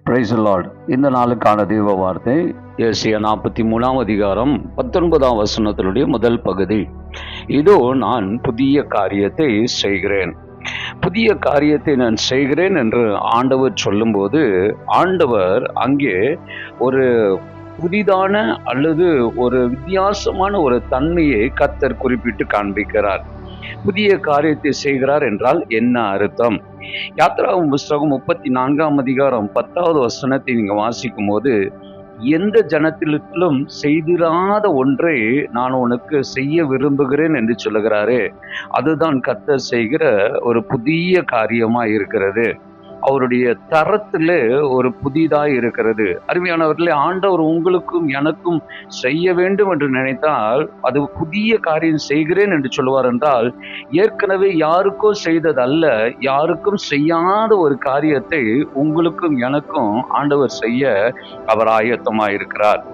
Praise the Lord. இந்த நாளுக்கான தேவ வார்த்தை ஏசாயா 43ஆம் அதிகாரம் 19ஆம் வசனத்தினுடைய முதல் பகுதி. இதோ நான் புதிய காரியத்தை செய்கிறேன். புதிய காரியத்தை நான் செய்கிறேன் என்று ஆண்டவர் சொல்லும்போது, ஆண்டவர் அங்கே ஒரு புதிதான அல்லது ஒரு வித்தியாசமான ஒரு தன்மையை கர்த்தர் குறிப்பிட்டு காண்பிக்கிறார். புதிய காரியத்தை செய்கிறார் என்றால் என்ன அர்த்தம்? யாத்ராகமம் புஸ்தகம் 34ஆம் அதிகாரம் 10வது வசனத்தை நீங்க வாசிக்கும் போது, எந்த ஜனத்திலும் செய்திராத ஒன்றை நான் உனக்கு செய்ய விரும்புகிறேன் என்று சொல்லுகிறாரே, அதுதான் கர்த்தர் செய்கிற ஒரு புதிய காரியமா இருக்கிறது. அவருடைய தரத்திலே ஒரு புதிதாய் இருக்கிறது. அருமையானவர்களே, ஆண்டவர் உங்களுக்கும் எனக்கும் செய்ய வேண்டும் என்று நினைத்தால் அது புதிய காரியம் செய்கிறேன் என்று சொல்லுவார் என்றால், ஏற்கனவே யாருக்கோ செய்ததல்ல, யாருக்கும் செய்யாத ஒரு காரியத்தை உங்களுக்கும் எனக்கும் ஆண்டவர் செய்ய அவர் ஆயத்தமாயிருக்கிறார்.